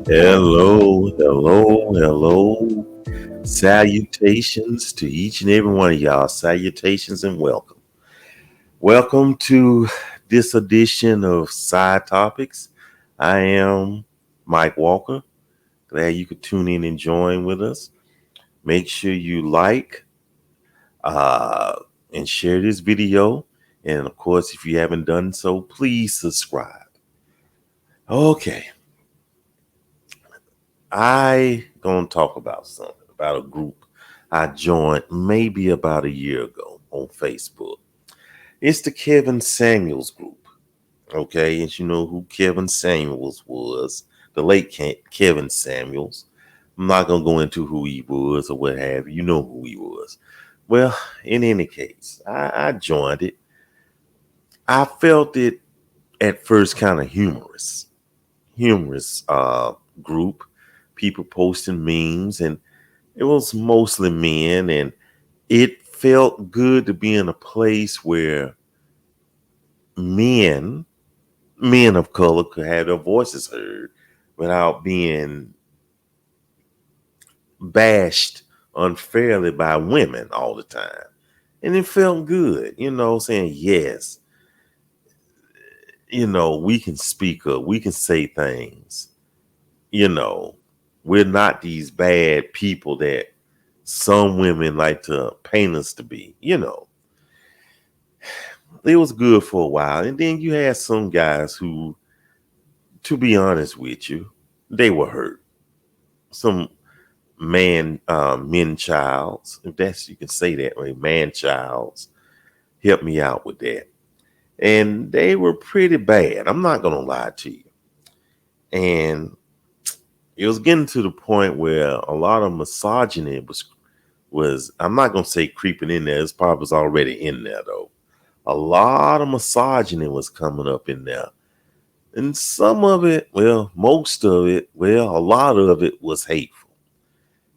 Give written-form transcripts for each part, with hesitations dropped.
Hello, hello, hello. Salutations to each and every one of y'all. Salutations and welcome. Welcome to this edition of Side Topics. I am Mike Walker. Glad you could tune in and join with us. Make sure you like uh, and share this video. And of course, if you haven't done so, please subscribe. Okay, I gonna talk about something about a group I joined maybe about a year ago on Facebook. It's the Kevin Samuels group. Okay, and you know who Kevin Samuels was, the late Kevin Samuels. I'm not gonna go into who he was or what have you. You know who he was. Well, in any case, I joined it. I felt it at first kind of humorous group. People posting memes, and it was mostly men, and it felt good to be in a place where men, men of color, could have their voices heard without being bashed unfairly by women all the time. And it felt good, saying, yes, we can speak up, we can say things, you know, we're not these bad people that some women like to paint us to be. It was good for a while. And then you had some guys who, to be honest with you, they were hurt. Some men childs, if that's you can say that way, man childs, helped me out with that. And they were pretty bad. I'm not gonna lie to you. And it was getting to the point where a lot of misogyny was I'm not gonna say creeping in there. It's probably was already in there though. A lot of misogyny was coming up in there. And some of it, well, most of it, well, a lot of it was hateful.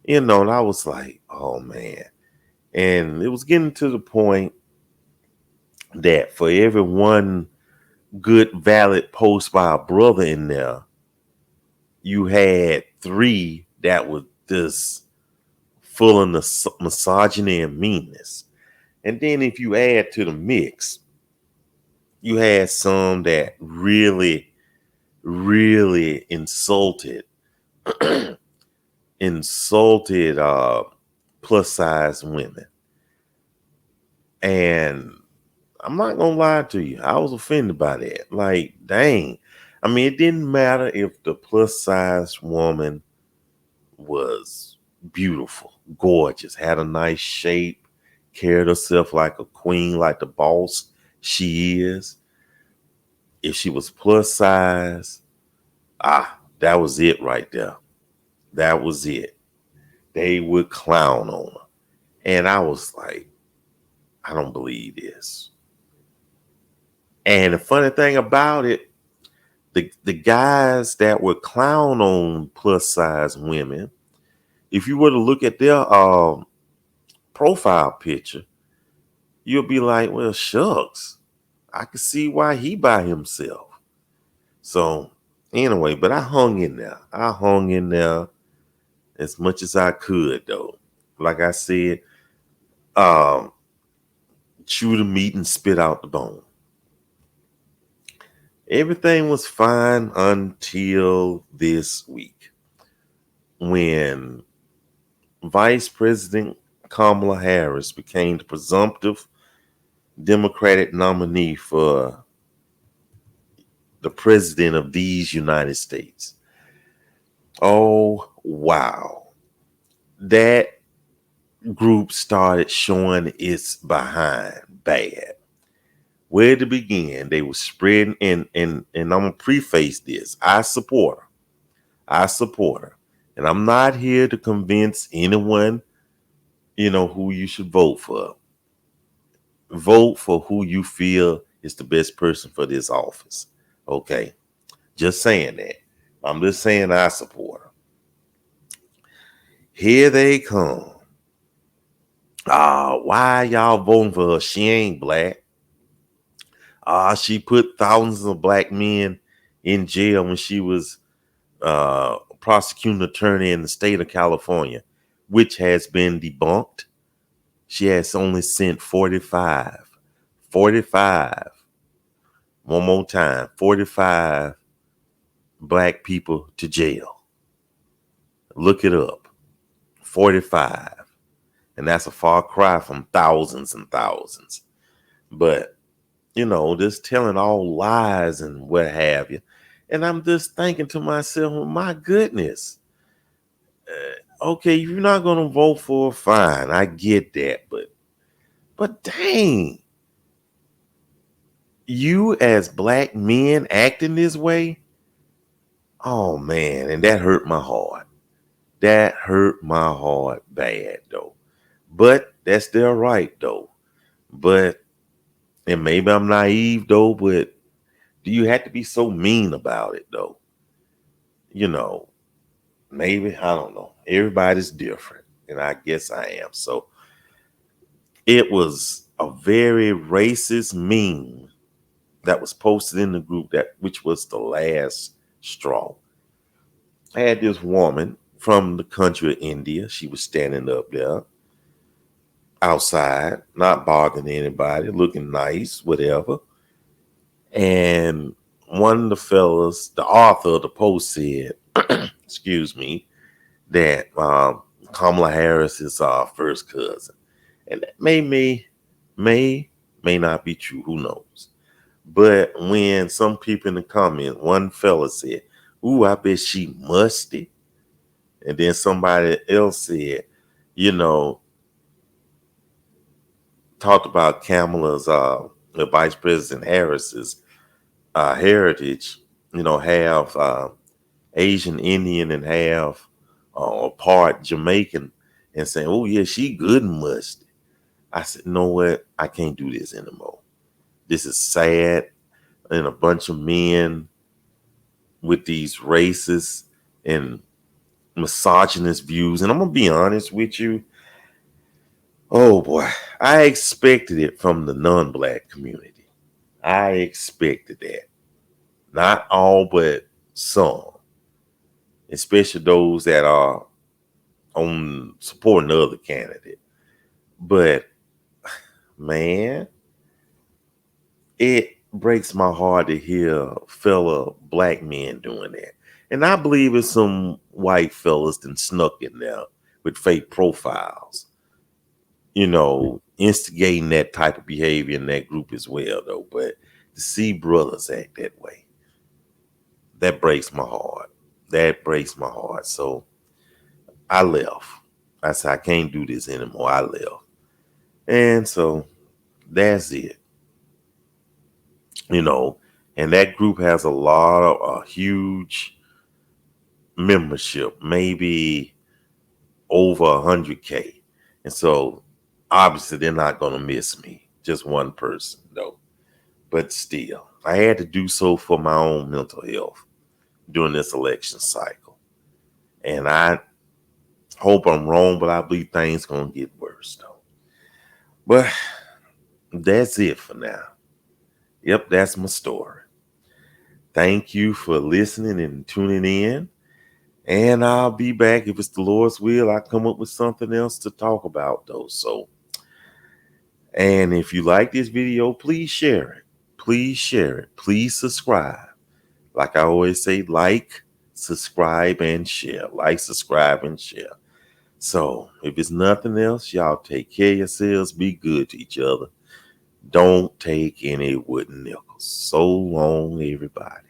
And I was like, oh man. And it was getting to the point that for every one good, valid post by a brother in there, you had three that was just full of misogyny and meanness. And then if you add to the mix, you had some that really, really insulted plus size women. And I'm not gonna lie to you, I was offended by that. Like, dang. I mean, it didn't matter if the plus size woman was beautiful, gorgeous, had a nice shape, carried herself like a queen, like the boss she is. If she was plus size, that was it right there. That was it. They would clown on her. And I was like, I don't believe this. And the funny thing about it, the guys that would clown on plus size women, if you were to look at their profile picture, you'll be like, well, shucks, I can see why he by himself. So anyway, but I hung in there. I hung in there as much as I could, though. Like I said, um, chew the meat and spit out the bone. Everything was fine until this week when Vice President Kamala Harris became the presumptive Democratic nominee for the president of these United States. Oh, wow. That group started showing its behind bad. Where to begin? They were spreading, and I'm gonna preface this. I support her. I support her. And I'm not here to convince anyone, who you should vote for. Vote for who you feel is the best person for this office. Okay. Just saying that. I'm just saying I support her. Here they come. Why y'all voting for her? She ain't black. She put thousands of black men in jail when she was prosecuting attorney in the state of California, which has been debunked. She has only sent 45. 45. One more time. 45 black people to jail. Look it up. 45. And that's a far cry from thousands and thousands. But, just telling all lies and what have you. And I'm just thinking to myself, well, my goodness. Okay, you're not going to vote for her, fine. I get that. But dang, you as black men acting this way? Oh, man. And that hurt my heart. That hurt my heart bad, though. But that's their right, though. But, and maybe I'm naive, though, but do you have to be so mean about it, though? Maybe, I don't know. Everybody's different, and I guess I am. So it was a very racist meme that was posted in the group, which was the last straw. I had this woman from the country of India. She was standing up there outside, not bothering anybody, looking nice, whatever. And one of the fellas, the author of the post said, excuse me, that Kamala Harris is our first cousin. And that may not be true. Who knows? But when some people in the comments, one fella said, "Ooh, I bet she musty." And then somebody else said, talked about Kamala's, the Vice President Harris's heritage, half Asian Indian and half part Jamaican, and saying, "Oh yeah, she good and musty." I said, "You know what? I can't do this anymore. This is sad." And a bunch of men with these racist and misogynist views. And I'm gonna be honest with you. Oh boy, I expected it from the non-black community. I expected that. Not all, but some. Especially those that are on supporting the other candidate. But man, it breaks my heart to hear fellow black men doing that. And I believe it's some white fellas that snuck in there with fake profiles, instigating that type of behavior in that group as well, though. But to see brothers act that way, that breaks my heart. That breaks my heart. So I left. I said, I can't do this anymore. I left. And so that's it. And that group has a huge membership, maybe over 100K. And so obviously they're not going to miss me. Just one person, though. But still, I had to do so for my own mental health during this election cycle. And I hope I'm wrong, but I believe things going to get worse, though. But that's it for now. Yep, that's my story. Thank you for listening and tuning in. And I'll be back. If it's the Lord's will, I come up with something else to talk about, though. So, and if you like this video, please share it. Please share it. Please subscribe. Like I always say, like, subscribe, and share. Like, subscribe, and share. So, if it's nothing else, y'all take care of yourselves. Be good to each other. Don't take any wooden nickels. So long, everybody.